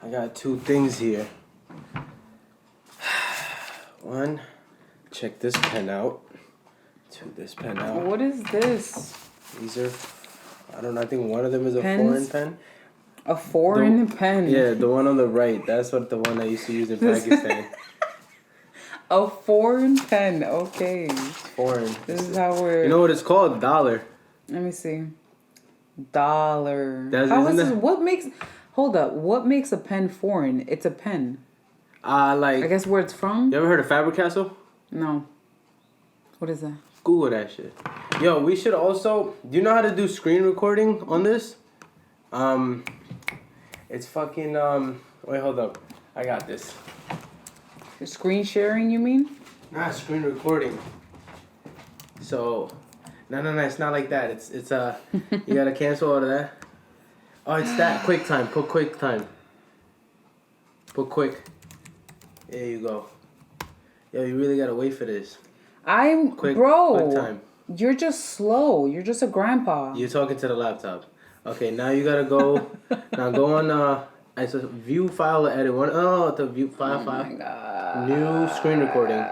I got two things here. One, check this pen out. Two, this pen out. What is this? These are, I don't know, I think one of them is a Pens? foreign pen. A foreign pen? Yeah, the one on the right. That's what the one I used to use in Pakistan. A foreign pen, okay. It's foreign. This is how we're... You know what it's called? Dollar. Let me see. Dollar. That's, how is this? What makes... Hold up. What makes a pen foreign? It's a pen. Like... I guess where it's from? You ever heard of Faber-Castell? No. What is that? Google that shit. Yo, we should also... Do you know how to do screen recording on this? It's fucking... Wait, hold up. I got this. Screen sharing, you mean? Nah, screen recording. So... No, it's not like that. It's you gotta cancel all of that. Oh, it's that. QuickTime. Put QuickTime. Put quick. There you go. Yo, you really gotta wait for this. Bro, you're just slow. You're just a grandpa. You're talking to the laptop. Okay, now you gotta go. Now go on. It's a view file or edit one. Oh, the view file. Oh my god. New screen recording.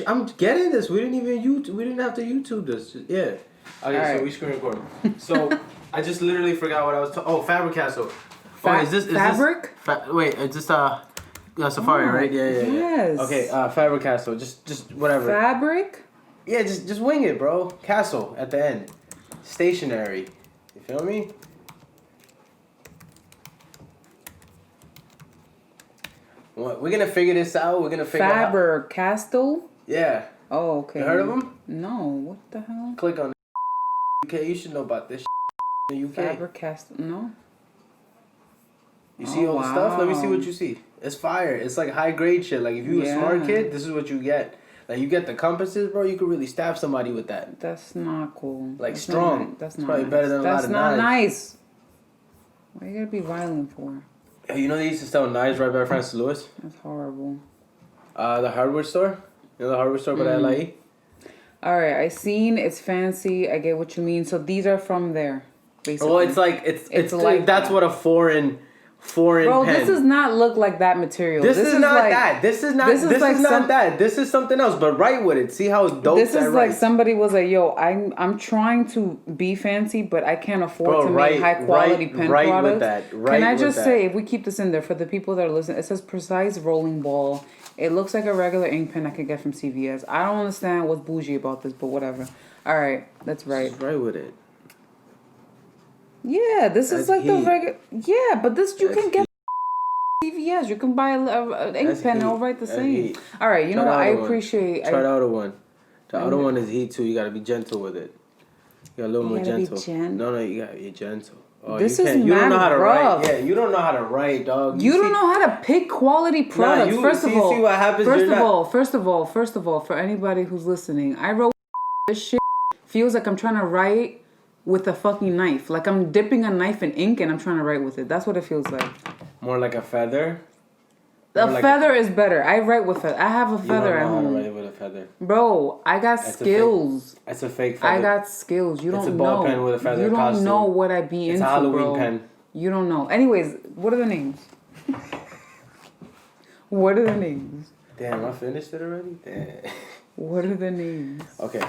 I'm getting this. We didn't have to YouTube this. Yeah. Okay, right. So we screen recording. So I just literally forgot what I was talking. Oh, Faber-Castell. Is this fabric? Wait, is this Safari, right? Yeah. Yes. Okay, Faber-Castell. Just whatever. Fabric? Yeah, just wing it, bro. Castle at the end. Stationary. You feel me? What? We're gonna figure this out. We're gonna figure Faber-Castell? Yeah. Oh, okay. You heard of them? No. What the hell? Click on UK. You should know about this in the UK. Faber-Castell. No. You see all the stuff? Let me see what you see. It's fire. It's like high grade shit. Like if you a smart kid, this is what you get. Like you get the compasses, bro. You could really stab somebody with that. That's not cool. Like that's strong. Not, that's it's not probably nice. better than a lot of knives. That's not nice. Why you gotta be violent for? You know they used to sell knives right by Francis Lewis? That's horrible. The hardware store? You know the hardware store by the LIE? Alright, I seen it's fancy. I get what you mean. So these are from there, basically. Well, it's like that's what a foreign Bro, pen. this does not look like that material. This is not like, that. This is not that. This is something else, but write with it. See how dope this that is like somebody was like, yo, I'm trying to be fancy, but I can't afford to make high quality pen products. With that. Can I just say, if we keep this in there for the people that are listening, it says precise rolling ball. It looks like a regular ink pen I could get from CVS. I don't understand what's bougie about this, but whatever. All right, that's right. Just write with it. Yeah, this is like the regular. Yeah, but this you can get CVS. You can buy an ink pen and it'll write the same. All right, you know what? I appreciate. Try the other one. The other one is heat too. You gotta be gentle with it. You got a little more gentle. No, you gotta be gentle. Oh, this is you don't know how to rough. write. Yeah, you don't know how to write, dog. You don't know how to pick quality products. First of all, see what happens. First of all, for anybody who's listening, I wrote this shit. Feels like I'm trying to write with a fucking knife. Like I'm dipping a knife in ink and I'm trying to write with it. That's what it feels like. More like a feather? A feather is better. I write with it. I have a feather at home. You don't know how to write with a feather. Bro, I got skills. That's a fake feather. I got skills. You don't know. It's a ball pen with a feather costume. costume. You don't know what I be into, It's a Halloween bro. pen. You don't know. Anyways, what are the names? What are the names? Damn, I finished it already? Damn. What are the names? Okay.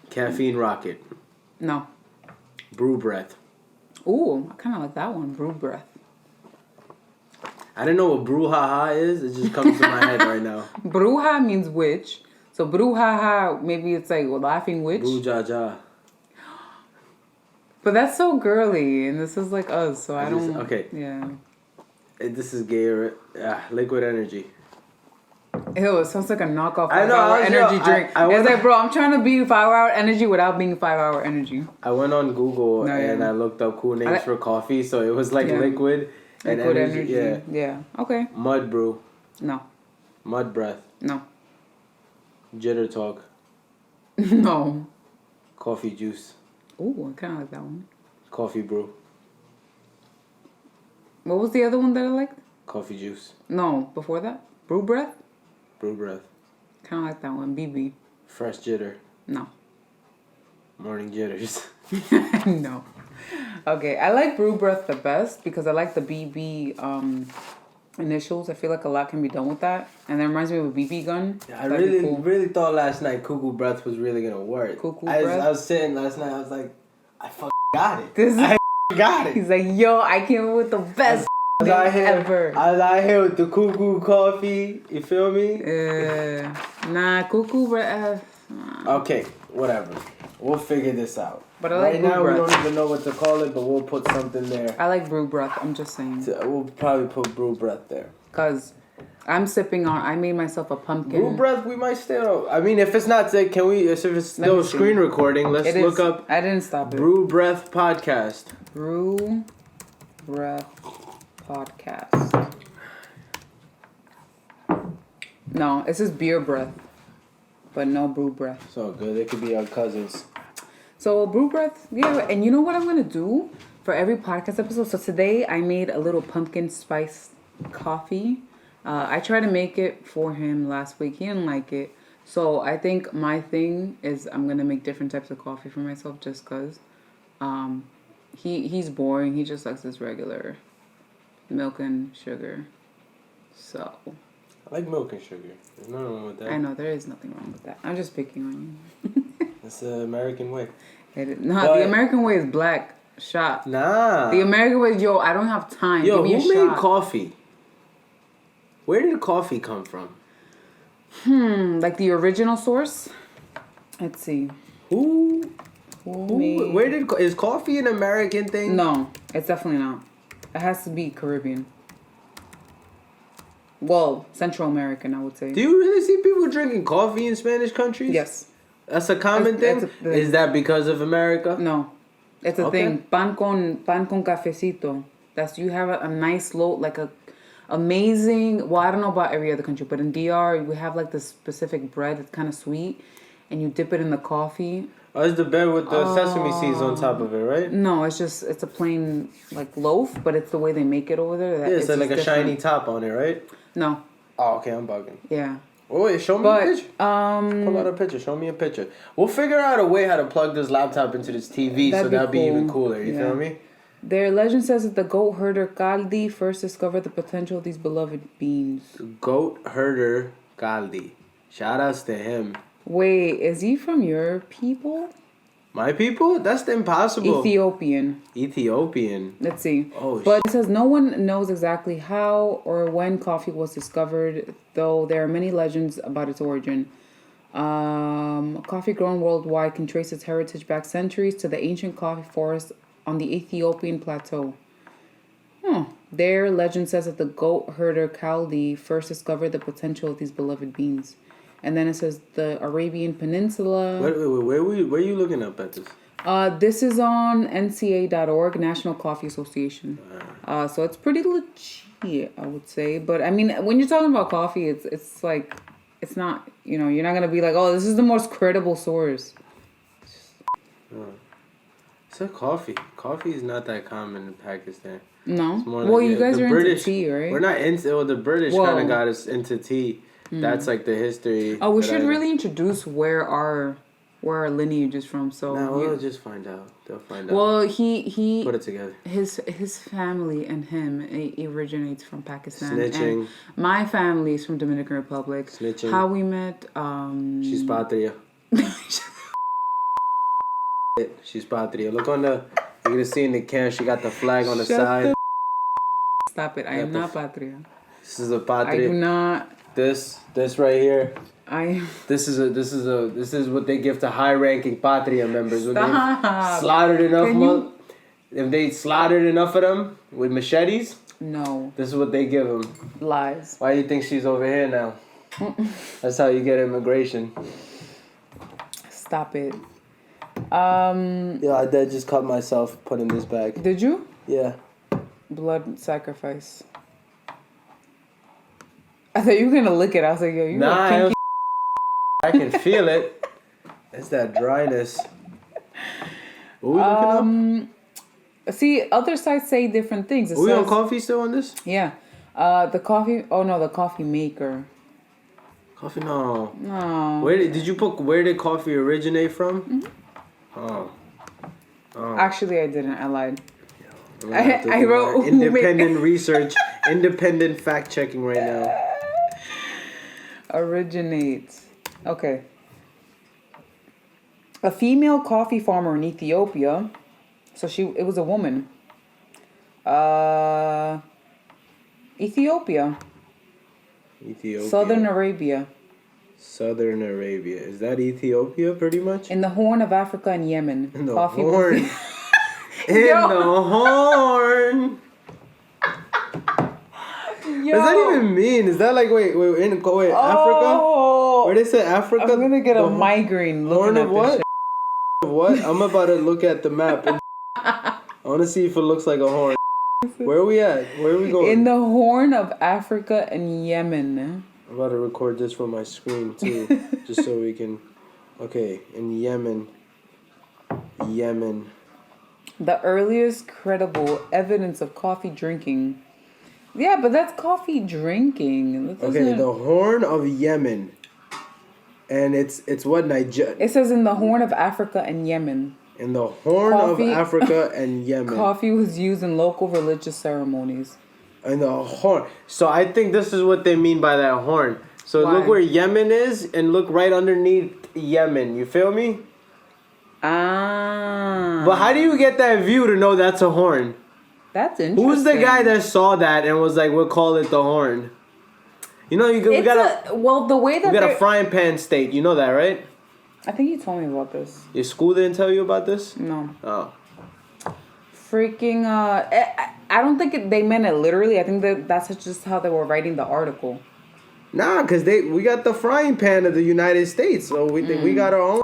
Caffeine Rocket. No. Brew Breath. Ooh, I kind of like that one. Brew Breath. I didn't know what brouhaha is. It just comes to my head right now. Bruja means witch. So brouhaha, maybe it's like laughing witch. Broujaja. But that's so girly, and this is like us, so I don't... Okay. Yeah. This is gay. Liquid energy. Ew, it sounds like a knockoff 5-hour energy drink. It's like, bro, I'm trying to be 5-hour energy without being 5-hour energy. I went on Google and I looked up cool names for coffee, so it was like liquid and energy. Yeah. Okay. Mud brew. No. Mud breath. No. Jitter talk. No. Coffee juice. Ooh, I kind of like that one. Coffee brew. What was the other one that I liked? Coffee juice. No, before that? Brew Breath? Brew breath. Kind of like that one. BB. Fresh jitter. No. Morning jitters. No. Okay, I like Brew Breath the best because I like the BB initials. I feel like a lot can be done with that, and that reminds me of a BB gun. Yeah, I really thought last night Cuckoo Breath was really gonna work. Cuckoo I Breath? was sitting last night. I was like, I got it. I got it. He's like, yo, I came up with the best name ever. I was out here with the Cuckoo coffee. You feel me? Nah, Cuckoo Breath. Okay, whatever. We'll figure this out. But I like right Brew now, Breath. we don't even know what to call it, but we'll put something there. I like Brew Breath. I'm just saying. We'll probably put Brew Breath there. Cause I'm sipping on. I made myself a pumpkin. Brew Breath, we might still. I mean, if it's not, can we? If it's still screen recording, let's look up. I didn't stop it. Brew Breath podcast. Brew Breath podcast. No, it says beer breath, but no brew breath. So good. They could be our cousins. So Brew Breath, yeah. And you know what I'm gonna do for every podcast episode? So today I made a little pumpkin spice coffee. I tried to make it for him last week. He didn't like it. So I think my thing is I'm going to make different types of coffee for myself just because he's boring. He just likes his regular milk and sugar. So. I like milk and sugar. There's nothing wrong with that. I know, there is nothing wrong with that. I'm just picking on you. That's the American way. The American way is black shot. Nah. The American way is, yo, I don't have time. Yo, give me who a made shot. coffee? Where did coffee come from? Like the original source? Let's see. Who made... Where is coffee an American thing? No, it's definitely not. It has to be Caribbean. Well, Central American, I would say. Do you really see people drinking coffee in Spanish countries? Yes. That's a common thing? Is that because of America? No. It's a thing. Pan con cafecito. You have a nice load, like a amazing, well, I don't know about every other country, but in DR, we have like this specific bread. It's kind of sweet, and you dip it in the coffee. Oh, it's the bread with the sesame seeds on top of it, right? No, it's a plain like loaf, but it's the way they make it over there. Yeah, it's like a shiny top on it, right? No. Oh, okay, I'm bugging. Yeah. Oh, wait, show me a picture. Pull out a picture. Show me a picture. We'll figure out a way how to plug this laptop into this TV, so that'll be even cooler. You feel me? Their legend says that the goat herder Caldi first discovered the potential of these beloved beans. Goat herder Caldi. Shout outs to him. Wait, is he from your people? My people? That's impossible. Ethiopian. Let's see. But it says no one knows exactly how or when coffee was discovered, though there are many legends about its origin. Coffee grown worldwide can trace its heritage back centuries to the ancient coffee forest on the Ethiopian plateau. Their legend says that the goat herder Caldi first discovered the potential of these beloved beans. And then it says the Arabian Peninsula. Wait, where are you looking up at this? This is on NCA.org, National Coffee Association. So it's pretty legit, I would say. But I mean, when you're talking about coffee, it's like, it's not, you're not going to be like, oh, this is the most credible source. It's a coffee. Coffee is not that common in Pakistan. No. Well, you guys are British, into tea, right? We're not into. Well, the British kind of got us into tea. That's like the history. Oh, we should really introduce where our lineage is from. So we'll just find out. They'll find out. Well, he put it together. His family and him originates from Pakistan. Snitching. And my family is from Dominican Republic. Snitching. How we met? She's patria. She's patria. Look on the. You're gonna see in the can. She got the flag on the side. Stop it! I am not patria. This is a patria. I do not. This right here. This is what they give to high-ranking patria members when they slaughtered enough. If they slaughtered enough of them with machetes. No. This is what they give them. Lies. Why do you think she's over here now? That's how you get immigration. Stop it. Yeah, I did just cut myself putting this back. Did you? Yeah. Blood sacrifice. I thought you were gonna lick it. I was like, yo, you nah, I can feel it. It's that dryness. What we looking up? See, other sites say different things. Are we on coffee still on this? Yeah. The coffee. Oh no, the coffee maker. Coffee? No. No. Where did coffee originate from? Mm-hmm. Oh. Actually, I didn't. I lied. I'm gonna have to I do wrote my independent research, independent fact checking right now. Originates. Okay. A female coffee farmer in Ethiopia. So it was a woman. Ethiopia. Southern Arabia. Southern Arabia. Is that Ethiopia pretty much? In the Horn of Africa and Yemen. In the Coffee Horn. In the Horn. Yo. What does that even mean? Is that like wait Africa? Where they say Africa? I'm gonna get a migraine looking at what? this shit. What? I'm about to look at the map. I want to see if it looks like a horn. Where are we at? Where are we going? In the Horn of Africa and Yemen. I'm about to record this from my screen too, just so we can. Okay, in Yemen. The earliest credible evidence of coffee drinking. Yeah, but that's coffee drinking. Okay, the Horn of Yemen. And it's what, Nigeria? It says in the Horn of Africa and Yemen. In the Horn of Africa and Yemen. Coffee was used in local religious ceremonies. In the Horn. So I think this is what they mean by that horn. So Look where Yemen is and look right underneath Yemen. You feel me? Ah. But how do you get that view to know that's a horn? That's interesting. Who's the guy that saw that and was like, we'll call it the horn? You know, we got the way that we got a frying pan state. You know that, right? I think you told me about this. Your school didn't tell you about this? No. Oh. Freaking, I don't think they meant it literally. I think that's just how they were writing the article. Nah, because we got the frying pan of the United States. So we got our own.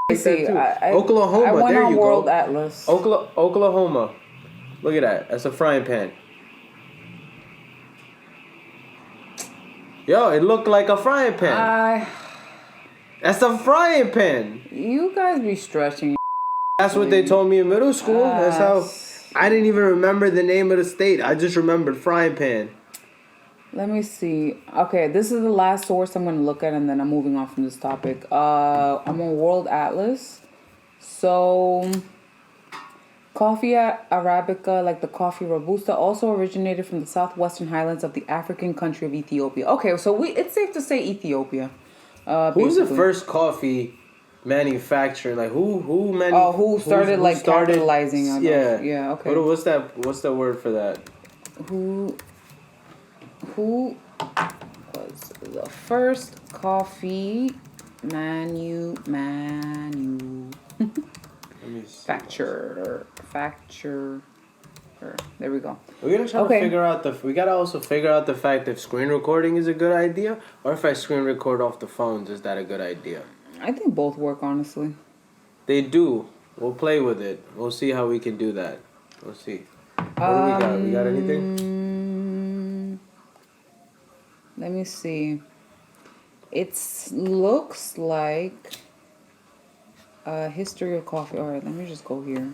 Oklahoma, I went there on you World go. Atlas. Oklahoma. Look at that. That's a frying pan. Yo, it looked like a frying pan. That's a frying pan. You guys be stretching. That's what they told me in middle school. That's how. I didn't even remember the name of the state. I just remembered frying pan. Let me see. Okay, this is the last source I'm going to look at, and then I'm moving on from this topic. I'm on World Atlas. So, coffee Arabica, like the coffee Robusta, also originated from the southwestern highlands of the African country of Ethiopia. Okay, so it's safe to say Ethiopia. Who's the first coffee manufacturer? Like who started capitalizing on yeah. Yeah, okay. What's the word for that? Who was the first coffee manufacturer? There we go. We're gonna try to figure out we gotta also figure out the fact if screen recording is a good idea, or if I screen record off the phones, is that a good idea? I think both work, honestly. They do. We'll play with it. We'll see how we can do that. We'll see. What do we got? We got anything? Let me see. It looks like history of coffee. All right, let me just go here.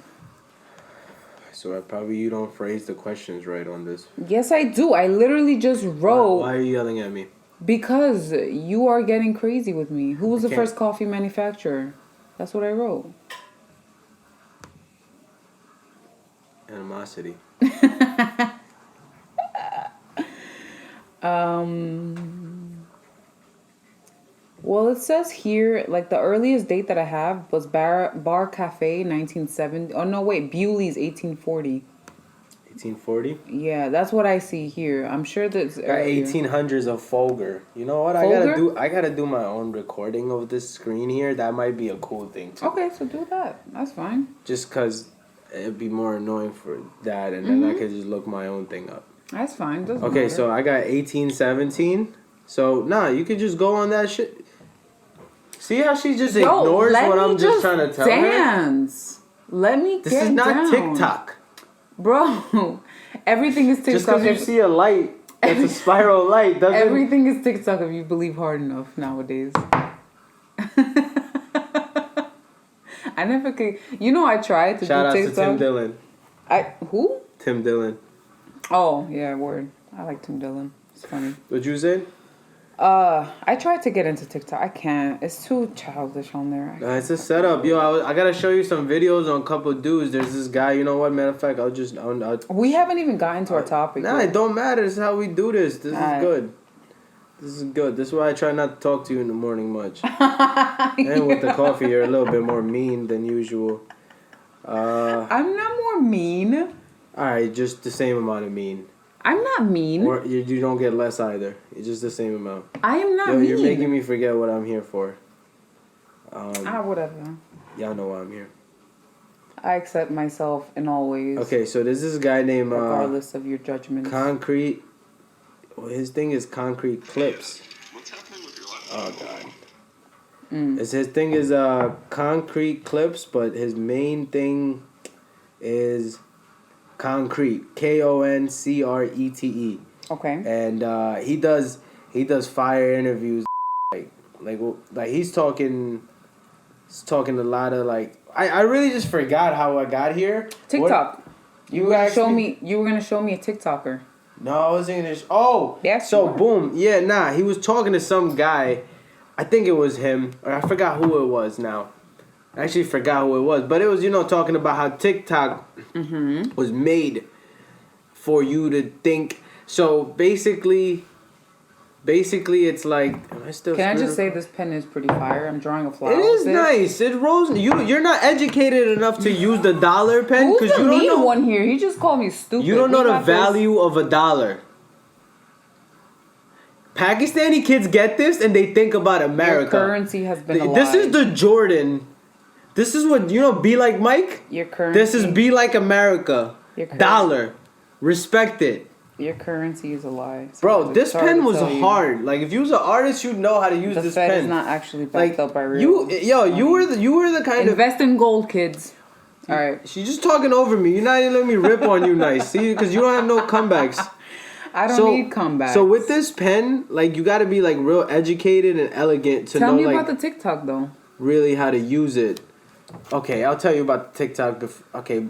So probably you don't phrase the questions right on this. Yes, I do. I literally just wrote. Why are you yelling at me? Because you are getting crazy with me. Who was the first coffee manufacturer? That's what I wrote. Animosity. Well, it says here, like, the earliest date that I have was Bar Cafe, 1970. Oh, no, wait. Bewley's, 1840. 1840? Yeah, that's what I see here. I'm sure that's... 1800s of Folger. You know what? Folger? I gotta do my own recording of this screen here. That might be a cool thing, too. Okay, so do that. That's fine. Just because it'd be more annoying for that, and then I could just look my own thing up. That's fine. Doesn't okay, matter. so I got 1817. So, you could just go on that shit. See how she just ignores what I'm just trying to tell her? Let me This is not TikTok. Bro, everything is TikTok. Just because you see a light, it's a spiral light, doesn't... Everything is TikTok if you believe hard enough nowadays. I never could... You know, I tried to Shout do out TikTok. to Tim Dillon. Who? Tim Dillon. Oh, yeah, word. I like Tim Dillon. It's funny. What you said? I tried to get into TikTok. I can't. It's too childish on there. It's a setup, yo. I gotta show you some videos on a couple of dudes. There's this guy. You know what? Matter of fact, We haven't even gotten to our topic. Nah, yet. it don't matter. This is how we do this. This is Alright. good. This is good. This is why I try not to talk to you in the morning much. And with the coffee, you're a little bit more mean than usual. I'm not more mean. All right, just the same amount of mean. I'm not mean. Or you don't get less either. It's just the same amount. I am not mean. You're making me forget what I'm here for. Whatever. Y'all know why I'm here. I accept myself in all ways. Okay, so there's this guy named regardless of your judgments. Concrete. Well, his thing is Concrete Clips. What's happening with your life? Oh God. His thing is Concrete Clips, but his main thing is Concrete. KONCRETE. Okay. And he does fire interviews, like he's talking a lot of like I really just forgot how I got here. TikTok. What? You were gonna show me a TikToker. No, I was English. Oh, yes. So boom, yeah, nah. He was talking to some guy. I think it was him, or I forgot who it was. Now, I actually forgot who it was, but it was talking about how TikTok was made for you to think. So basically, it's like. Am I still? Can I just say this pen is pretty fire? I'm drawing a flower. It is nice. It rolls. You're not educated enough to use the dollar pen because you don't know one here. He just called me stupid. You don't know the value of $1. Pakistani kids get this and they think about America. Your currency has been alive. This is the Jordan. This is what be like Mike. Your currency. This is be like America. Dollar. Respect it. Your currency is a lie. So bro, this pen was hard. Like if you was an artist, you'd know how to use this pen. The Fed is not actually backed up by real. You were the kind invest in gold, kids. All right. She's just talking over me. You're not even letting me rip on you nice. See, because you don't have no comebacks. I don't need comebacks. So with this pen, like you got to be like real educated and elegant to know Tell me like about the TikTok though. Really how to use it. Okay, I'll tell you about the TikTok. Okay,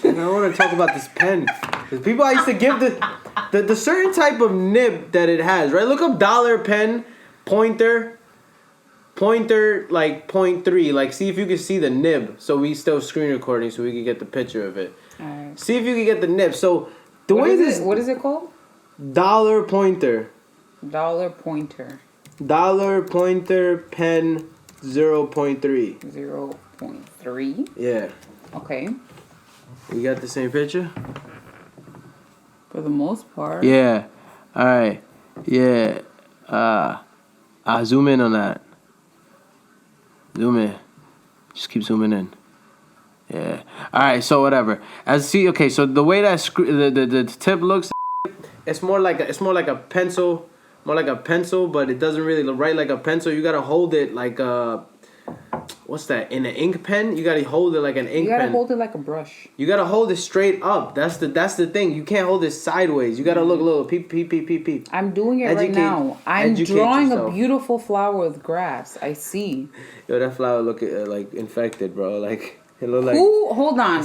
and I want to talk about this pen. Because people I used to give the certain type of nib that it has, right? Look up dollar pen, pointer like 0.3. Like see if you can see the nib. So we still screen recording so we can get the picture of it. Alright. See if you can get the nib. So the what way is it? What is it called? Dollar pointer. Dollar pointer. Dollar pointer pen 0.3. 0.3? Yeah. Okay. You got the same picture? For the most part. Yeah. Alright. Yeah. I'll zoom in on that. Zoom in. Just keep zooming in. Yeah. Alright, so whatever. Okay, so the way that the tip looks, it's more like a pencil. More like a pencil, but it doesn't really write like a pencil. You gotta hold it like what's that? In an ink pen? You gotta hold it like an ink pen. You gotta hold it like a brush. You gotta hold it straight up. That's the thing. You can't hold it sideways. You gotta look a little peep. I'm doing it right now. I'm drawing a beautiful flower with grass. I see. Yo, that flower look like infected, bro. Like it look like. Hold on.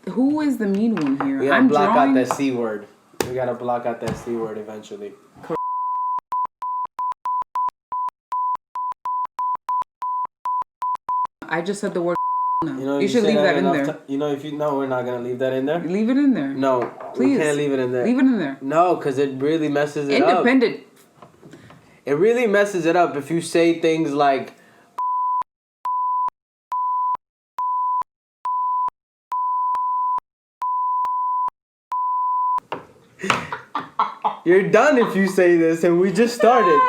Who is the mean one here? We gotta block out that C word. We gotta block out that C word eventually. I just said the word. You should leave that in there. We're not gonna leave that in there. Leave it in there. No, please. We can't leave it in there. Leave it in there. No, because it really messes it up. Independent. It really messes it up if you say things like. You're done if you say this, and we just started.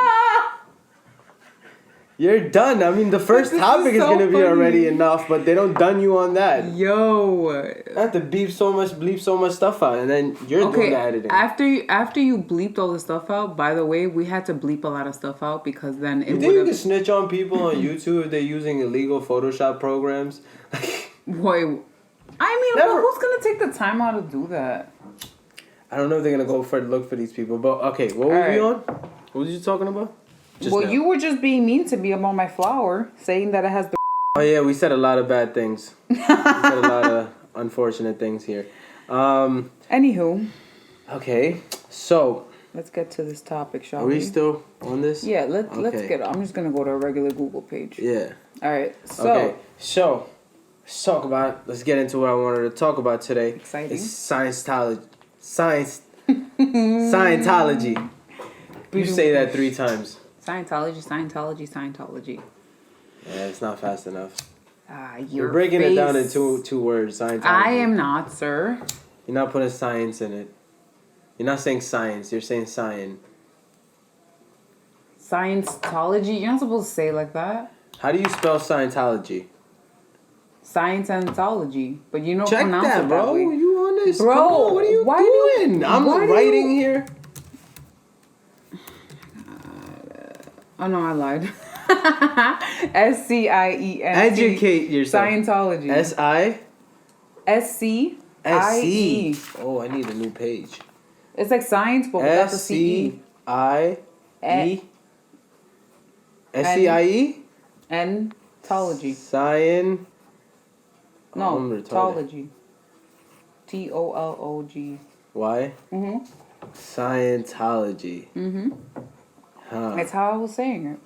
You're done. I mean, the first topic is gonna be already enough, but they don't done you on that. Yo, I have to bleep so much stuff out, and then you're doing the editing. After you bleeped all the stuff out. By the way, we had to bleep a lot of stuff out because then it would. You think you can snitch on people on YouTube if they're using illegal Photoshop programs? Boy, I mean, who's gonna take the time out to do that? I don't know if they're gonna go look for these people, but okay, what were we on? What was you talking about? You were just being mean to me about my flower, saying that it has the. Oh yeah, we said a lot of bad things. We said a lot of unfortunate things here. Anywho. Okay, so Let's get to this topic, shall Are we still on this? Yeah, let's get. I'm just gonna go to a regular Google page. Yeah. All right. So let's talk about. Let's get into what I wanted to talk about today. Exciting. It's Scientology. You say that 3 times. Scientology. Yeah, it's not fast enough. You're breaking it down into two words. Scientology. I am not, sir. You're not putting science in it. You're not saying science. You're saying science. Scientology. You're not supposed to say it like that. How do you spell Scientology? Scientology, but you don't Check pronounce that, it bro. that way. You on this? Bro, come on, what are you doing? I'm writing here. Oh no, I lied. SCIENT. Educate yourself. Scientology. SCIE. Oh, I need a new page. It's like science, but without the CE. SCIE. SCIE. Entology. No, Tology. TOLOG. Why? Scientology. Huh. That's how I was saying it.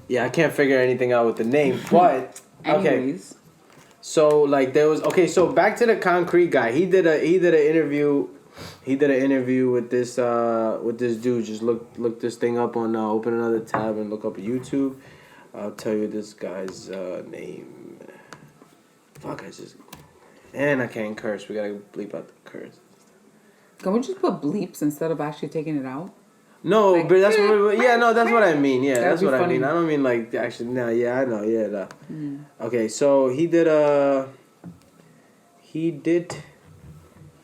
Yeah, I can't figure anything out with the name, but Anyways. Okay. So like there was so back to the concrete guy. He did an interview. He did an interview with this dude. Just look this thing up on open another tab and look up YouTube. I'll tell you this guy's name. Fuck, I can't curse. We gotta bleep out the curse. Can we just put bleeps instead of actually taking it out? No, like, but that's that's what I mean. Yeah, that's what funny. I mean. I don't mean like actually. No, yeah, I know. Yeah, no. Okay, so he did a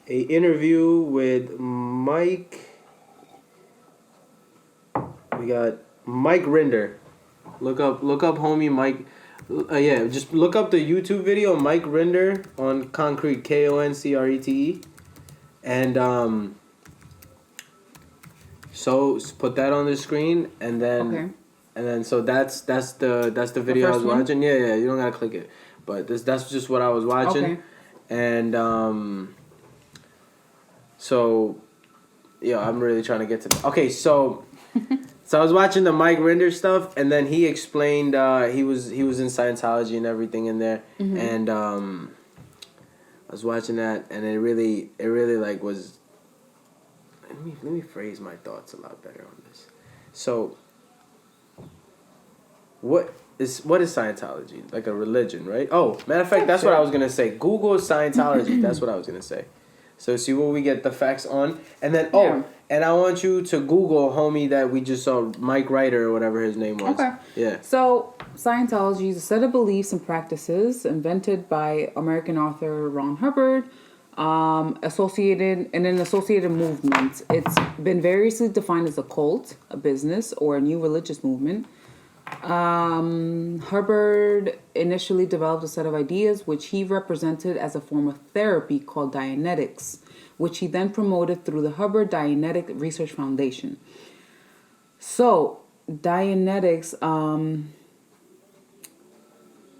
interview with Mike. We got Mike Rinder. Look up, homie Mike. Just look up the YouTube video Mike Rinder on Concrete KONCRETE, and so put that on the screen, and then so that's the video I was watching. Yeah, you don't gotta click it, but that's just what I was watching, and so yeah, I'm really trying to get to okay, so. So I was watching the Mike Rinder stuff, and then he explained he was in Scientology and everything in there, and I was watching that, and it really like was. Let me phrase my thoughts a lot better on this. So, what is Scientology? Like a religion, right? Oh, matter of fact, that's what I was gonna say. Google Scientology. That's what I was gonna say. So see what we get the facts on, and then and I want you to Google homie that we just saw, Mike Ryder or whatever his name was. Okay. Yeah. So Scientology is a set of beliefs and practices invented by American author Ron Hubbard, associated movements. It's been variously defined as a cult, a business, or a new religious movement. Hubbard initially developed a set of ideas which he represented as a form of therapy called Dianetics, which he then promoted through the Hubbard Dianetic Research Foundation. So, Dianetics,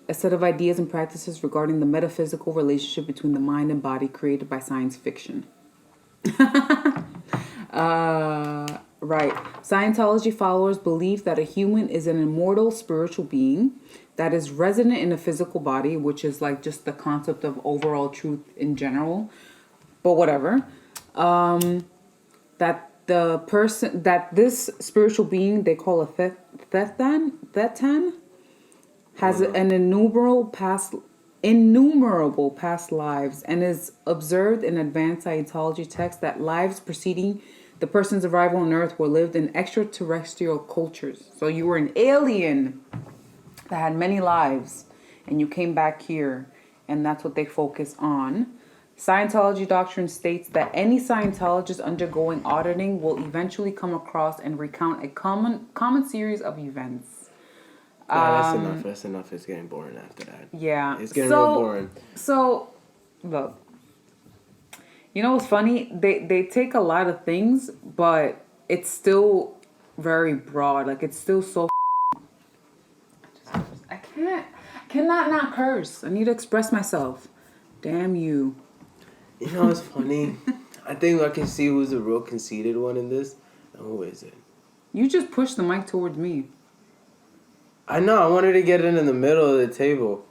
a set of ideas and practices regarding the metaphysical relationship between the mind and body created by science fiction. Right. Scientology followers believe that a human is an immortal spiritual being that is resident in a physical body, which is like just the concept of overall truth in general. But whatever. That this spiritual being they call a Thetan has an innumerable past lives and is observed in advanced Scientology texts that lives preceding the person's arrival on Earth were lived in extraterrestrial cultures. So you were an alien that had many lives, and you came back here, and that's what they focus on. Scientology doctrine states that any Scientologist undergoing auditing will eventually come across and recount a common series of events. That's enough. It's getting boring after that. Yeah. It's getting real boring. So, look. You know what's funny? They take a lot of things, but it's still very broad. Like, it's still so... I cannot not curse. I need to express myself. Damn you. You know what's funny? I think I can see who's the real conceited one in this. And who is it? You just pushed the mic towards me. I know. I wanted to get it in the middle of the table.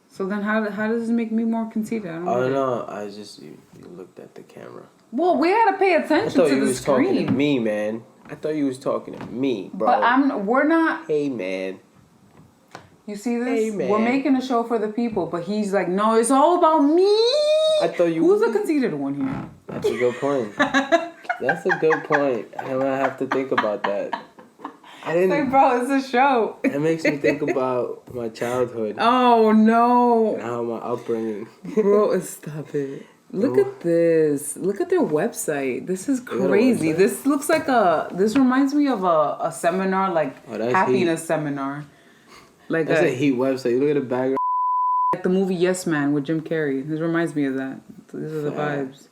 So then how does this make me more conceited? I don't know. I just you looked at the camera. Well, we had to pay attention to the screen. I thought you was talking to me, man. I thought you was talking to me, bro. But we're not. Hey, man. You see this? Hey, man. We're making a show for the people, but he's like, no, it's all about me. I thought you. Who's the conceited one here? That's a good point. That's a good point. I'm gonna have to think about that. I didn't. Like, bro, it's a show. It makes me think about my childhood. Oh no. And how my upbringing. Bro, stop it. Look at this. Look at their website. This is crazy. This looks like this reminds me of a seminar, like happiness seminar. Like that's a heat website. Look at the background. Like the movie Yes Man with Jim Carrey. This reminds me of that. These are the vibes.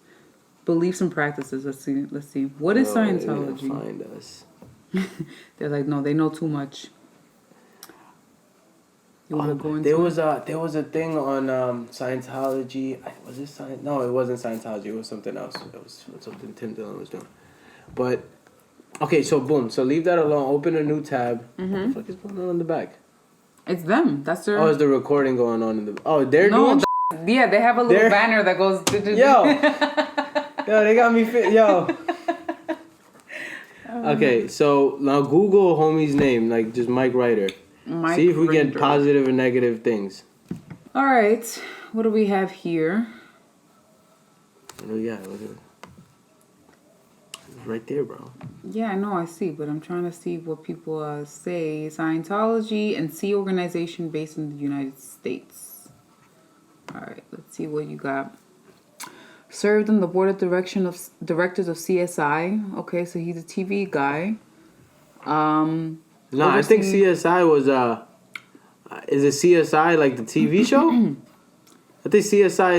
Beliefs and practices. Let's see. What is Scientology? Find us. They're like, no, they know too much. There was a thing on Scientology. Was it Scientology? No, it wasn't Scientology. It was something else. It was something Tim Dillon was doing. But okay, so boom. So leave that alone. Open a new tab. What the fuck is going on in the back? It's them. That's their. Oh, is the recording going on in the? Oh, they're doing. Yeah, they have a little banner that goes. Yo, they got me fit. Yo. Okay, so now Google homie's name, like just Mike Ryder. See if we get positive and negative things. All right, what do we have here? What do we got? It's right there, bro. Yeah, I know, I see, but I'm trying to see what people say. Scientology and Sea organization based in the United States. All right, let's see what you got. Served on the board of directors of CSI. Okay, so he's a TV guy. No, I think CSI was is it CSI like the TV show? I think CSI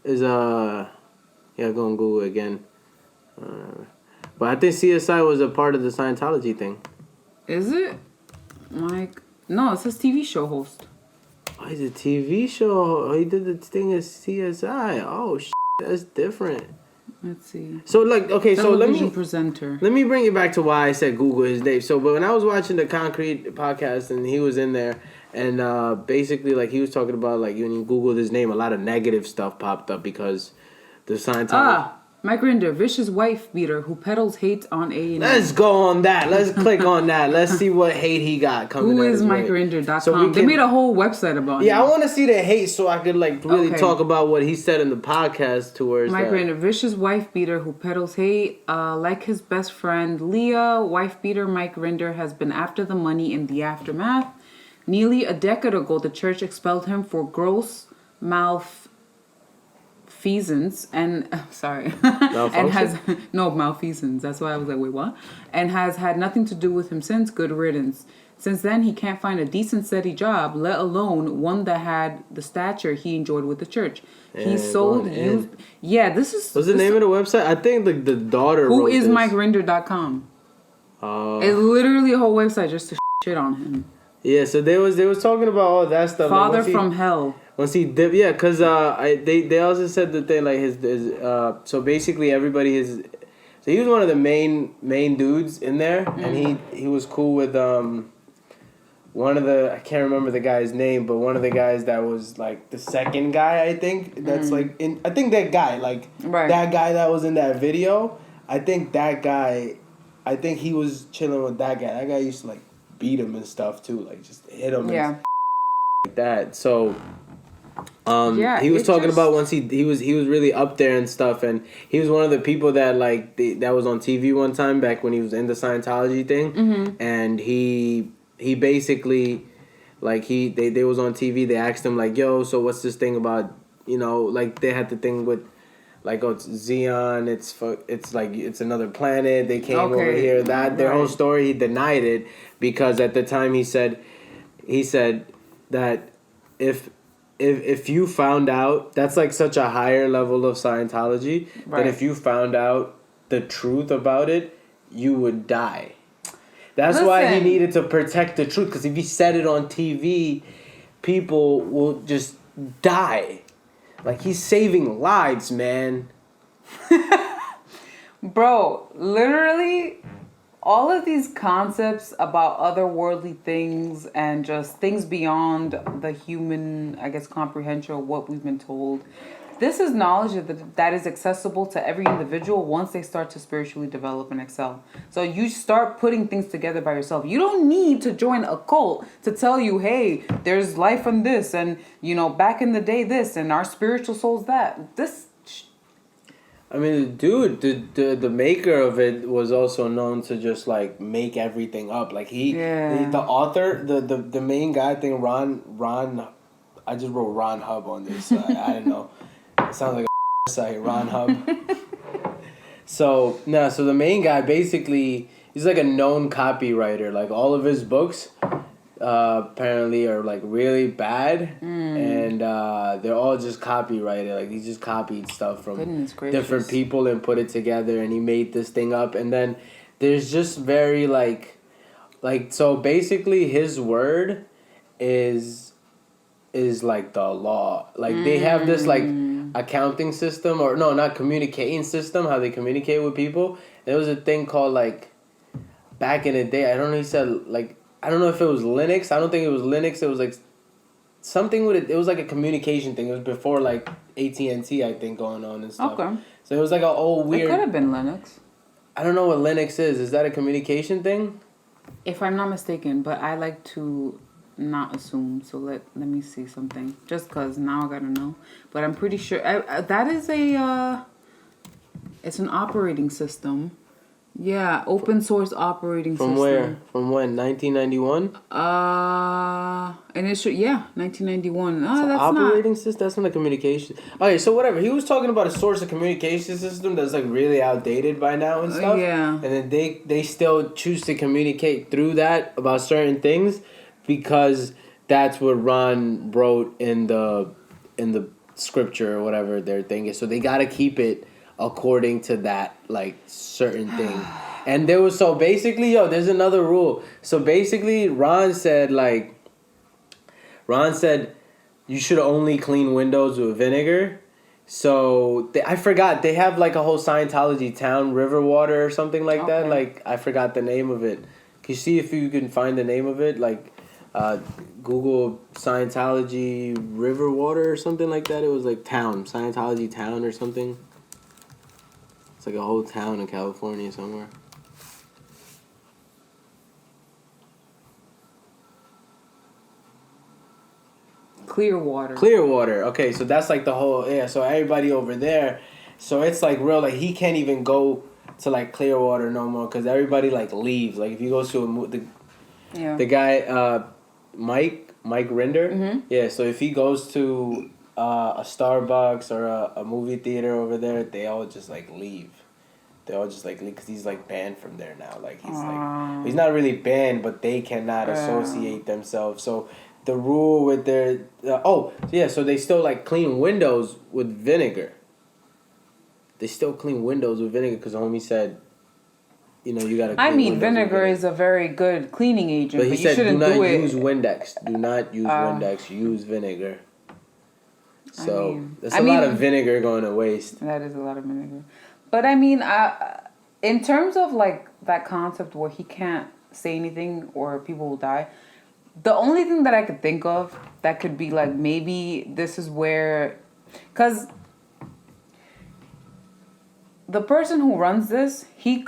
is yeah, go on Google again. But I think CSI was a part of the Scientology thing. Is it? Like, no, it says TV show host. Oh, he's a TV show. He did the thing as CSI. Oh, that's different. Let's see. So like, okay, so let me presenter. Let me bring it back to why I said Google his name. So, but when I was watching the Concrete podcast and he was in there, and basically like he was talking about like when you Googled his name, a lot of negative stuff popped up because the Scientology. Mike Rinder, vicious wife beater who peddles hate on A&E. Let's go on that. Let's click on that. Let's see what hate he got coming. Who is MikeRinder.com? They made a whole website about him. Yeah, I want to see the hate so I could like really talk about what he said in the podcast towards Mike Rinder, vicious wife beater who peddles hate. Like his best friend Leah, wife beater Mike Rinder has been after the money in the aftermath. Nearly a decade ago, the church expelled him for gross malfeasance and and has malfeasance. That's why I was like, wait, what? And has had nothing to do with him since. Good riddance. Since then, he can't find a decent, steady job, let alone one that had the stature he enjoyed with the church. He sold used. Yeah, this is. What's the name of the website? I think the daughter. Who is MikeRinder.com? It's literally a whole website just to shit on him. Yeah, so they was talking about all that stuff. Father from hell. Once he did, yeah, cause they also said that they like his so basically everybody is, so he was one of the main dudes in there, and he was cool with one of the, I can't remember the guy's name, but one of the guys that was like the second guy, I think that's like in, I think that guy like that guy that was in that video, I think he was chilling with that guy. That guy used to like beat him and stuff too, like just hit him and like that. So he was talking about once he was really up there and stuff, and he was one of the people that like that was on TV one time back when he was in the Scientology thing, and he basically like they was on TV. They asked him like, yo, so what's this thing about, you know, like they had the thing with like, oh, it's Xeon, it's like it's another planet, they came over here, that their whole story. He denied it because at the time he said that if you found out, that's like such a higher level of Scientology, that if you found out the truth about it, you would die. That's why he needed to protect the truth, because if he said it on TV, people will just die. Like, he's saving lives, man. Bro, literally, all of these concepts about otherworldly things and just things beyond the human, I guess, comprehension of what we've been told. This is knowledge that is accessible to every individual once they start to spiritually develop and excel. So you start putting things together by yourself. You don't need to join a cult to tell you, hey, there's life in this, and back in the day this, and our spiritual soul's that. I mean, dude, the maker of it was also known to just like make everything up. Like the author, the main guy, I think Ron. I just wrote Ron Hub on this. I don't know. It sounds like a site, Ron Hub. So the main guy basically, he's like a known copywriter. Like all of his books, apparently are like really bad, and they're all just copyrighted. Like he just copied stuff from different people and put it together, and he made this thing up. And then there's just very like so basically his word is like the law. Like they have this like accounting system, or no, not communicating system, how they communicate with people. There was a thing called like back in the day, I don't know, he said like, I don't know if it was Linux. I don't think it was Linux. It was like something with it. It was like a communication thing. It was before like AT&T, I think, going on and stuff. Okay. So it was like an old weird. It could have been Linux. I don't know what Linux is. Is that a communication thing? If I'm not mistaken, but I like to not assume. So let me see something. Just because now I gotta know. But I'm pretty sure that is it's an operating system. Yeah, open source operating system. From where? From when? 1991? And it's 1991. Oh, that's operating system. That's not a communication. Okay, so whatever. He was talking about a source of communication system that's like really outdated by now and stuff. Yeah. And then they still choose to communicate through that about certain things because that's what Ron wrote in the scripture or whatever their thing is. So they got to keep it according to that like certain thing. And there was, so basically, there's another rule. So basically Ron said you should only clean windows with vinegar. So I forgot, they have like a whole Scientology town, Riverwater or something like that. Like I forgot the name of it. Can you see if you can find the name of it? Like Google Scientology Riverwater or something like that. It was like town, Scientology town or something. It's like a whole town in California somewhere. Clearwater. Okay, so that's like the whole, so everybody over there. So it's like real, like he can't even go to like Clearwater no more because everybody like leaves. Like if you go to the guy, Mike Rinder. Mm-hmm. Yeah, so if he goes to a Starbucks or a movie theater over there, they all just like leave. They all just like leave because he's like banned from there now. Like he's not really banned, but they cannot associate themselves. So the rule with their so they still like clean windows with vinegar. They still clean windows with vinegar because the homie said, you gotta. I mean, vinegar is a very good cleaning agent, but he said, do not use Windex. Do not use Windex. Use vinegar. So there's a lot of vinegar going to waste. That is a lot of vinegar. But I mean, in terms of like that concept where he can't say anything or people will die, the only thing that I could think of that could be like maybe this is where, because the person who runs this, he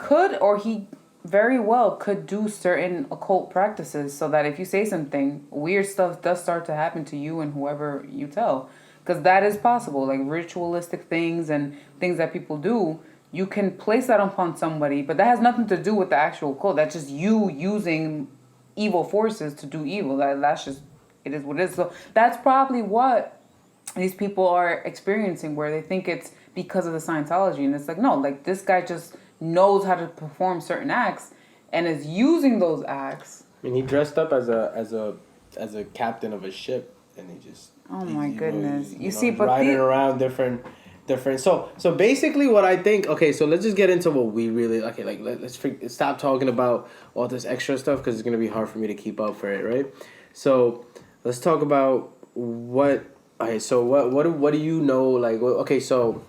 very well could do certain occult practices so that if you say something, weird stuff does start to happen to you and whoever you tell. Because that is possible, like ritualistic things and things that people do. You can place that upon somebody, but that has nothing to do with the actual cult. That's just you using evil forces to do evil. That's just, it is what it is. So that's probably what these people are experiencing, where they think it's because of the Scientology. And it's like, no, like this guy just knows how to perform certain acts and is using those acts. I mean, he dressed up as a captain of a ship, and he just... Oh my goodness! You see, but riding around different. So basically, what I think. Okay, so let's just get into what we really. Okay, like let's stop talking about all this extra stuff because it's gonna be hard for me to keep up for it, right? So let's talk about what. Okay, so what do you know? Like, okay, so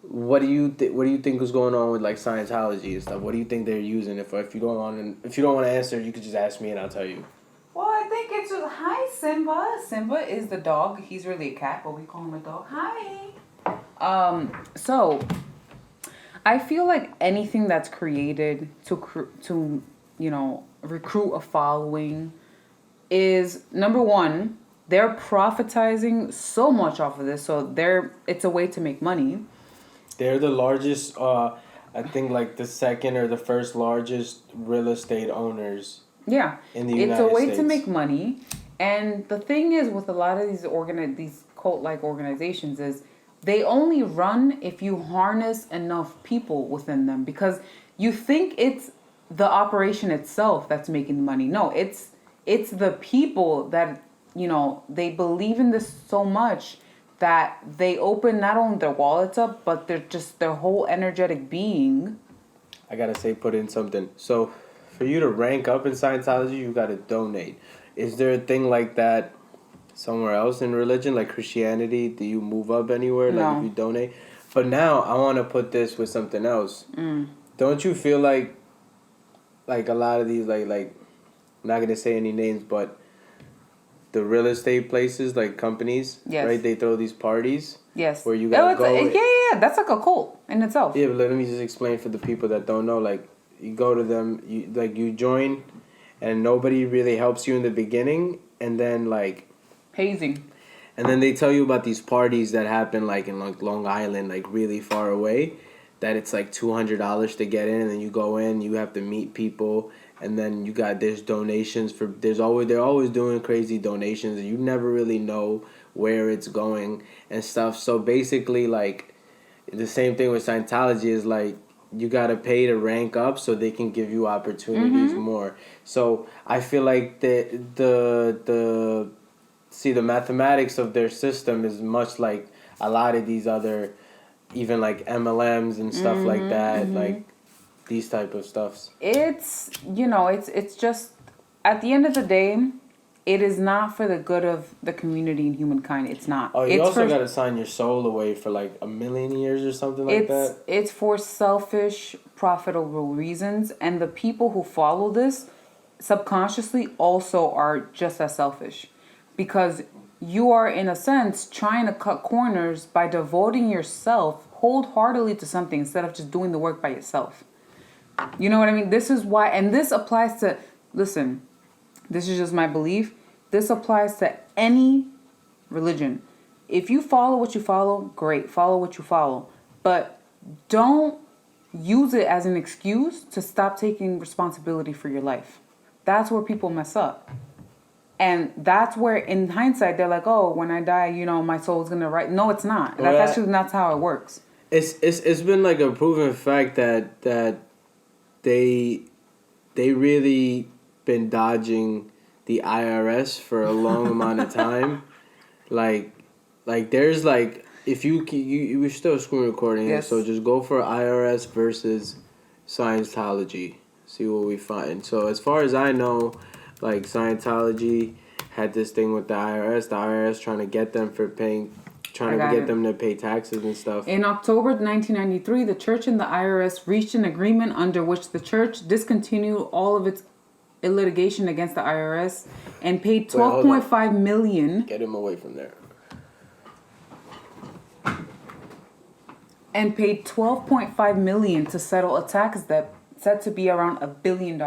what do you think is going on with like Scientology and stuff? What do you think they're using? If you don't want to answer, you could just ask me and I'll tell you. Well, I think it's just, hi, Simba. Simba is the dog. He's really a cat, but we call him a dog. Hi. So I feel like anything that's created to recruit a following is, number one, they're profitizing so much off of this. So it's a way to make money. They're the largest, I think like the second or the first largest real estate owners. Yeah. In the United States. It's a way to make money. And the thing is with a lot of these cult-like organizations is they only run if you harness enough people within them, because you think it's the operation itself that's making the money. No, it's the people that, they believe in this so much that they open not only their wallets up, but they're just their whole energetic being. I gotta say, put in something. So for you to rank up in Scientology, you gotta donate. Is there a thing like that somewhere else in religion, like Christianity? Do you move up anywhere, like if you donate? But now I want to put this with something else. Don't you feel like a lot of these like I'm not gonna say any names, but the real estate places, like companies, right? They throw these parties. Yes. Where you gotta go. Yeah. That's like a cult in itself. Yeah, but let me just explain for the people that don't know. Like, you go to them, you join, and nobody really helps you in the beginning, and then like hazing. And then they tell you about these parties that happen like in like Long Island, like really far away, that it's like $200 to get in, and then you go in, you have to meet people, and then there's donations they're always doing crazy donations, and you never really know where it's going and stuff. So basically, like, the same thing with Scientology is like, you gotta pay to rank up so they can give you opportunities more. So I feel like the mathematics of their system is much like a lot of these other, even like MLMs and stuff like that, like these type of stuffs. It's just, at the end of the day, it is not for the good of the community and humankind. It's not. Oh, you also got to sign your soul away for like 1,000,000 years or something like that? It's for selfish, profitable reasons. And the people who follow this subconsciously also are just as selfish. Because you are, in a sense, trying to cut corners by devoting yourself wholeheartedly to something instead of just doing the work by yourself. You know what I mean? This is why, and this applies to, listen, this is just my belief. This applies to any religion. If you follow what you follow, great. Follow what you follow. But don't use it as an excuse to stop taking responsibility for your life. That's where people mess up. And that's where, in hindsight, they're like, oh, when I die, my soul's going to rise. No, it's not. That's actually not how it works. It's been like a proven fact that they really been dodging the IRS for a long amount of time. Like there's like, if we're still screen recording here, so just go for IRS versus Scientology. See what we find. So as far as I know, like Scientology had this thing with the IRS trying to get them them to pay taxes and stuff. In October 1993, the church and the IRS reached an agreement under which the church discontinued all of its litigation against the IRS and paid $12.5 million. Get him away from there. And paid $12.5 million to settle a tax debt said to be around $1 billion.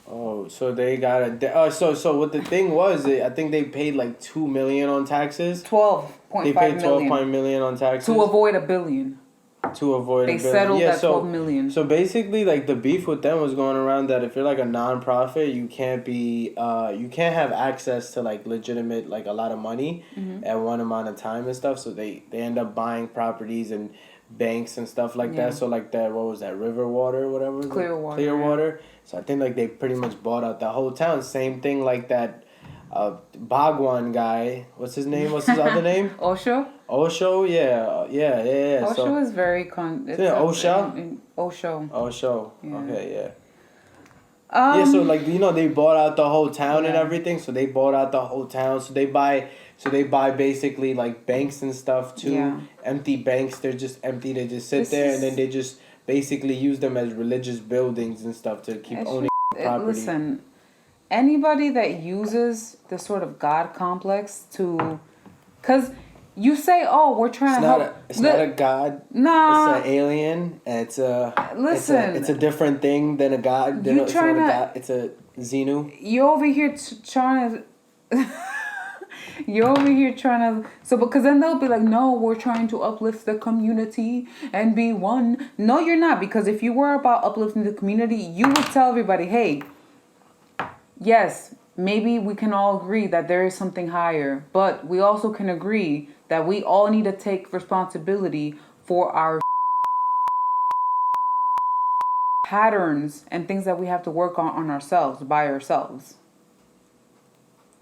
Oh, so they got so what the thing was, I think they paid like $2 million on taxes. They paid $12.5 million on taxes to avoid $1 billion. They settled that $12 million. So basically, like, the beef with them was going around that if you're like a non-profit, you can't have access to like legitimate, like, a lot of money at one amount of time and stuff. So they end up buying properties and banks and stuff like that. So like that, what was that, Riverwater or whatever? Clearwater. Yeah. So I think like they pretty much bought out the whole town. Same thing like that Bhagwan guy. What's his name? What's his other name? Osho, yeah. Osho is very Osho? Osho. Okay, Yeah, so like they bought out the whole town and Yeah. everything. So they bought out the whole town. So they buy basically like banks and stuff too. Yeah. Empty banks. They're just empty. They just sit there and then they just basically use them as religious buildings and stuff to keep owning property. Listen, anybody that uses this sort of God complex to, because you say, oh, we're trying to help. It's not a god. Nah. It's an alien. It's a. Listen. It's a different thing than a god. You It's trying not a to. god. It's a Xenu. You over here trying to. You're over here trying to. So, because then they'll be like, no, we're trying to uplift the community and be one. No, you're not. Because if you were about uplifting the community, you would tell everybody, hey, yes, maybe we can all agree that there is something higher. But we also can agree that we all need to take responsibility for our patterns and things that we have to work on ourselves, by ourselves.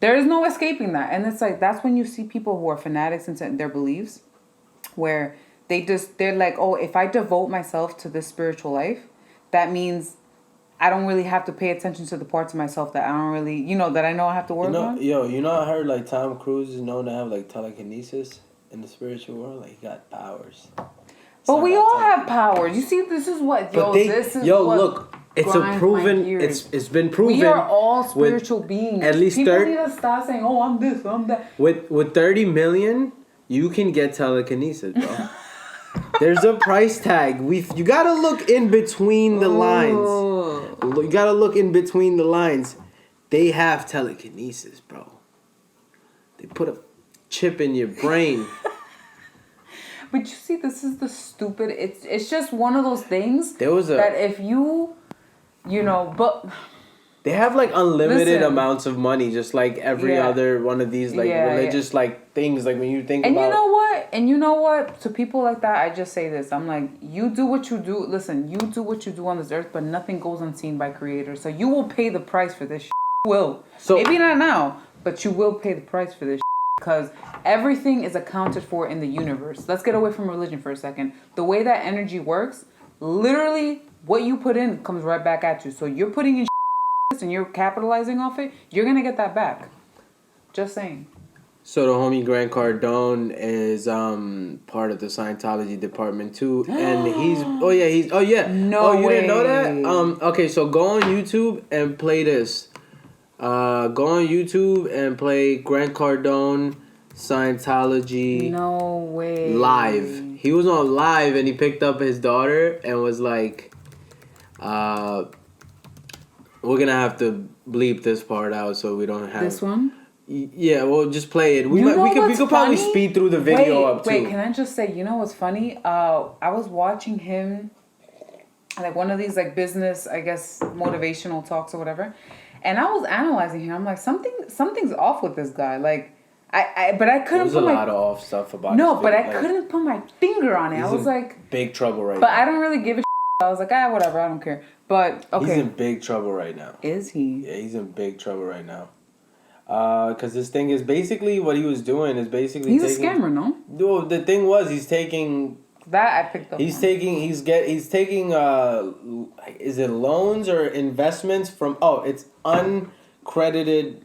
There is no escaping that. And it's like, that's when you see people who are fanatics in their beliefs, where they're like, oh, if I devote myself to this spiritual life, that means I don't really have to pay attention to the parts of myself that I don't really, that I know I have to work on. I heard like Tom Cruise is known to have like telekinesis in the spiritual world. Like he got powers. But we all have powers. You see, this is what, look, it's a proven, it's been proven. We are all spiritual beings. At least people need to stop saying, oh, I'm this, I'm that. With 30 million, you can get telekinesis, bro. There's a price tag. You gotta look in between the lines. You gotta look in between the lines. They have telekinesis, bro. They put a chip in your brain. But you see, this is the stupid. It's just one of those things that if you, but they have like unlimited amounts of money, just like every other one of these religious like things. Like when you think about. And you know what? To people like that, I just say this. I'm like, you do what you do. Listen, you do what you do on this earth, but nothing goes unseen by Creator. So you will pay the price for this. You will. So maybe not now, but you will pay the price for this. Because everything is accounted for in the universe. Let's get away from religion for a second. The way that energy works, literally what you put in comes right back at you. So you're putting in and you're capitalizing off it, you're going to get that back. Just saying. So the homie Grant Cardone is part of the Scientology department too. And he's No you way. Didn't know that? Okay, so go on YouTube and play this. Go on YouTube and play Grant Cardone Scientology. No way. Live. He was on live and he picked up his daughter and was like, we're gonna have to bleep this part out so we don't have this one. Yeah, well, just play it. We could probably speed through the video up too. Wait, can I just say, you know what's funny? I was watching him, like one of these like business, I guess, motivational talks or whatever. And I was analyzing him. I'm like, something's off with this guy. Like, but I couldn't. There's a lot of off stuff about. No, but I couldn't put my finger on it. I was like, big trouble right now. But I don't really give a. I was like, whatever, I don't care. But okay, he's in big trouble right now. Is he? Yeah, he's in big trouble right now. Because this thing is basically what he was doing is basically he's a scammer, no? No, the thing was he's taking. That I picked up. He's taking. Is it loans or investments from? Oh, it's uncredited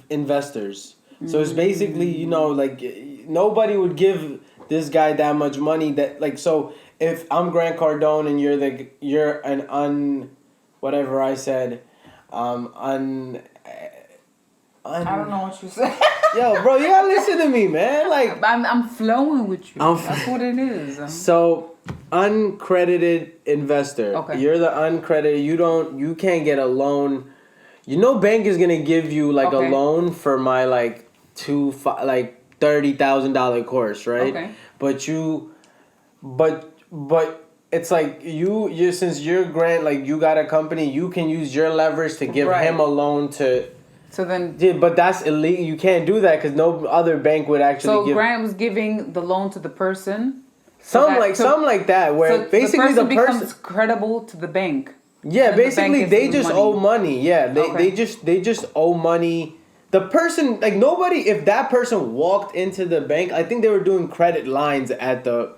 investors. So it's basically like nobody would give this guy that much money. That like so if I'm Grant Cardone and you're an whatever I said, I don't know what you said. Yo, bro, you gotta listen to me, man. Like I'm flowing with you. That's what it is. So, uncredited investor. Okay. You're the uncredited. You can't get a loan. Bank is gonna give you like a loan for my like $30,000 course, right? Okay. But it's like you since you're Grant, like you got a company, you can use your leverage to give him a loan to. So then, yeah, but that's illegal. You can't do that because no other bank would actually. So Grant was giving the loan to the person. Something like that, where basically the person becomes credible to the bank. Yeah, basically they just owe money. Yeah, they just owe money. The person, like nobody, if that person walked into the bank, I think they were doing credit lines at the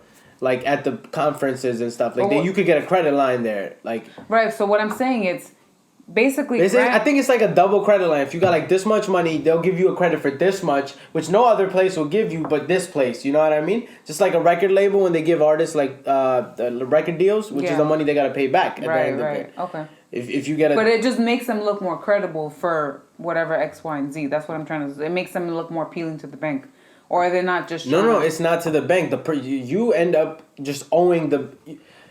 conferences and stuff. Like you could get a credit line there, like. Right. So what I'm saying is, basically, I think it's like a double credit line. If you got like this much money, they'll give you a credit for this much, which no other place will give you, but this place. You know what I mean? Just like a record label when they give artists like the record deals, which is the money they gotta pay back at the end of it. Okay. If you get But it just makes them look more credible for whatever X, Y, and Z. That's what I'm trying to say. It makes them look more appealing to the bank. Or are they not just No, it's not to the bank. You end up just owing the...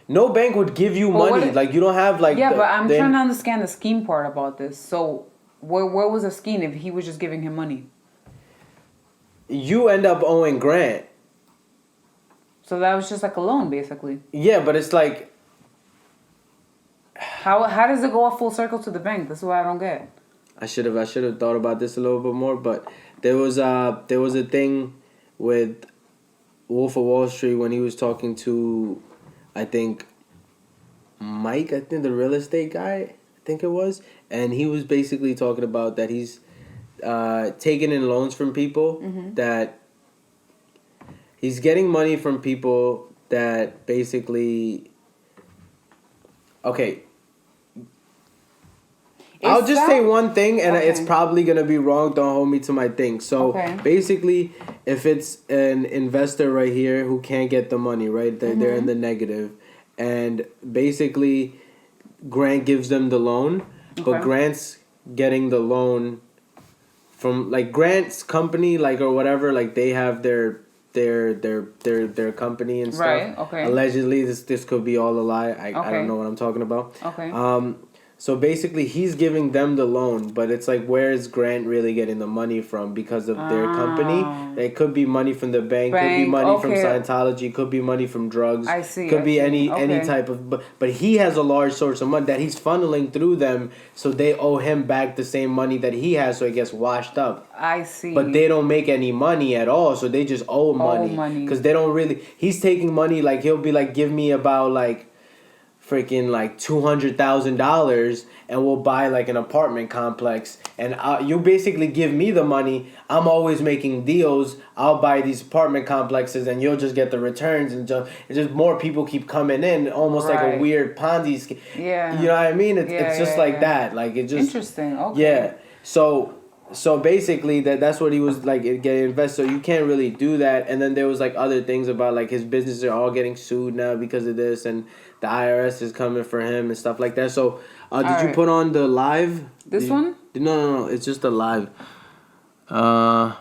No bank would give you money. Like, you don't have, like... Yeah, but I'm trying to understand the scheme part about this. So, where was the scheme if he was just giving him money? You end up owing Grant. So that was just like a loan, basically. Yeah, but it's like... How does it go full circle to the bank? That's what I don't get. I should have thought about this a little bit more, but there was a thing with Wolf of Wall Street when he was talking to, I think, Mike, the real estate guy, I think it was, and he was basically talking about that he's taking in loans from people that he's getting money from people that basically, okay. I'll just say one thing, and it's probably going to be wrong. Don't hold me to my thing. So, basically, if it's an investor right here who can't get the money, right? They're in the negative. And basically, Grant gives them the loan. But Grant's getting the loan from, like, Grant's company, like, or whatever. Like, they have their company and stuff. Right, okay. Allegedly, this could be all a lie. I don't know what I'm talking about. Okay. So basically, he's giving them the loan, but it's like, where is Grant really getting the money from because of their company? It could be money from the bank, could be money from Scientology, could be money from drugs. I see. Could be any type of... But he has a large source of money that he's funneling through them, so they owe him back the same money that he has, so it gets washed up. I see. But they don't make any money at all, so they just owe money. Because they don't really... He's taking money, like, he'll be like, give me about, like... freaking like $200,000 and we'll buy like an apartment complex and you basically give me the money. I'm always making deals. I'll buy these apartment complexes and you'll just get the returns and just more people keep coming in, almost like a weird Ponzi scheme. Yeah. You know what I mean? It's just like that. Like it just... Interesting. Okay. Yeah. So basically that's what he was like getting invested. So you can't really do that. And then there was like other things about like his businesses are all getting sued now because of this, and the IRS is coming for him and stuff like that. So did you put on the live? This one? No. It's just a live. I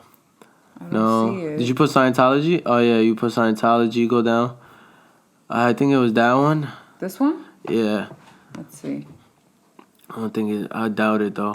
don't see it. Did you put Scientology? Oh yeah, you put Scientology. Go down. I think it was that one. This one? Yeah. Let's see. I doubt it though.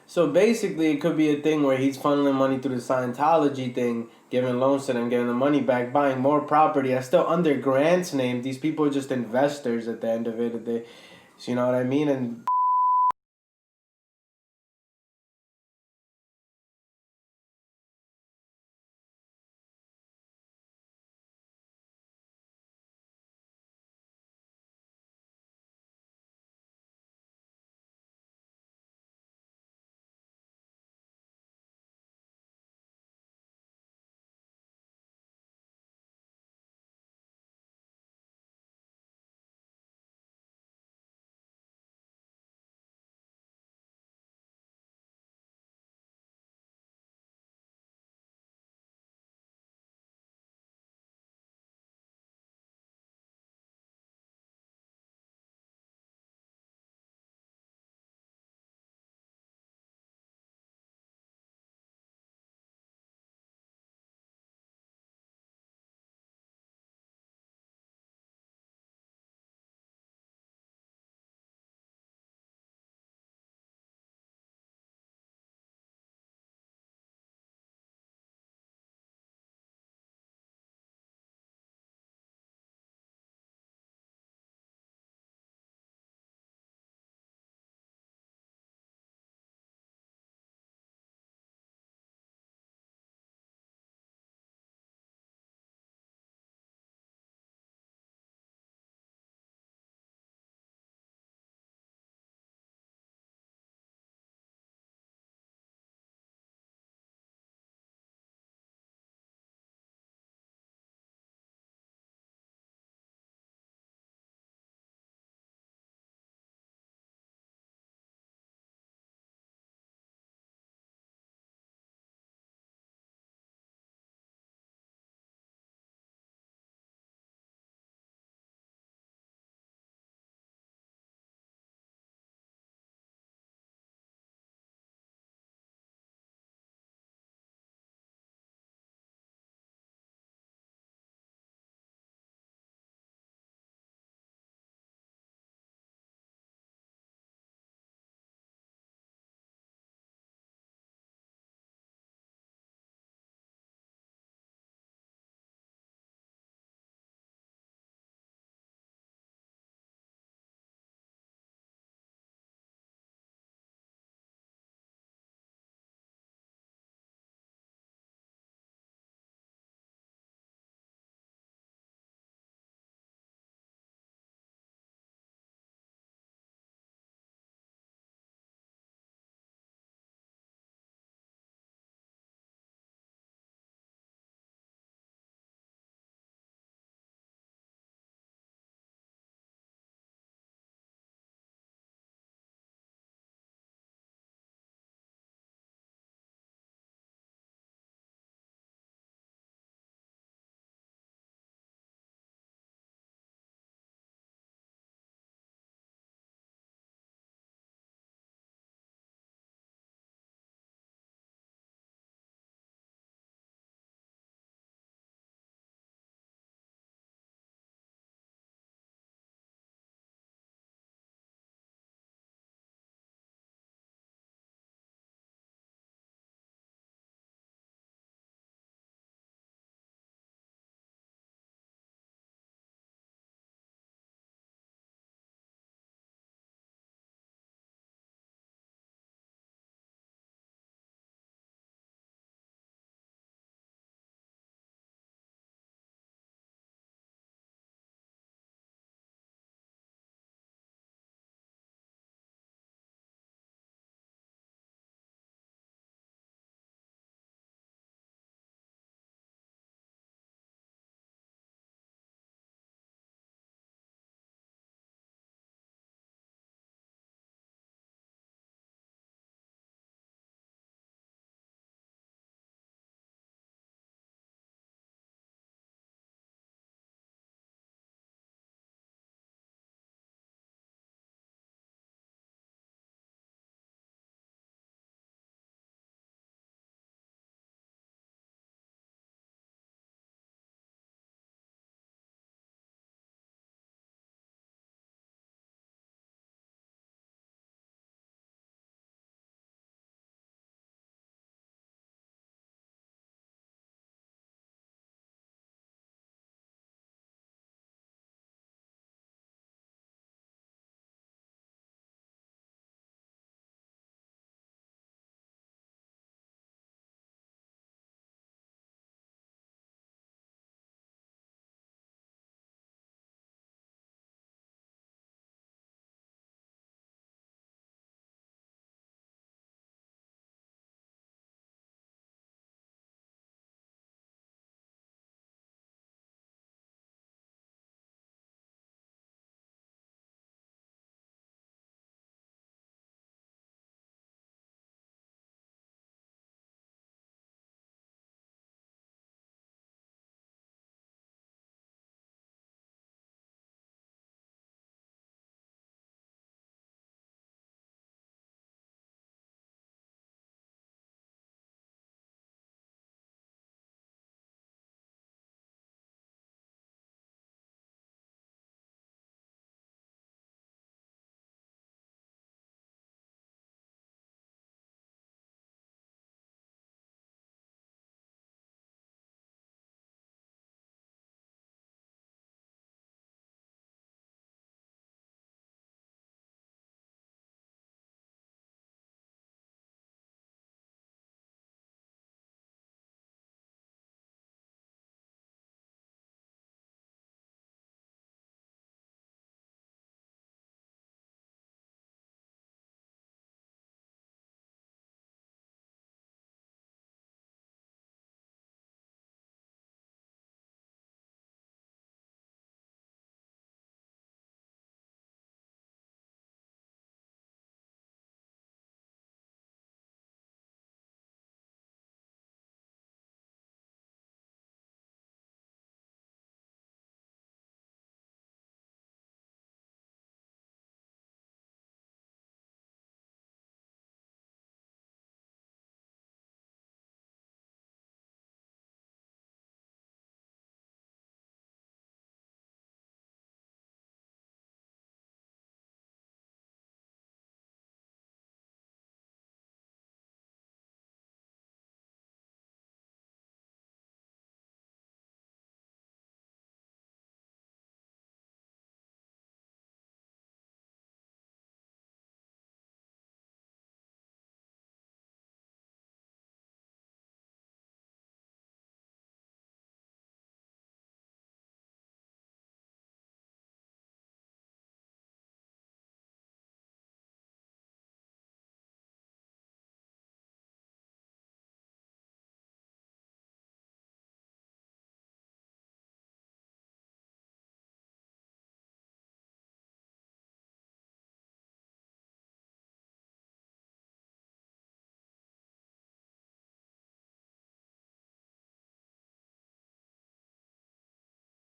So basically, it could be a thing where he's funneling money through the Scientology thing, giving loans to them, getting the money back, buying more property. That's still under Grant's name. These people are just investors at the end of it. So you know what I mean? And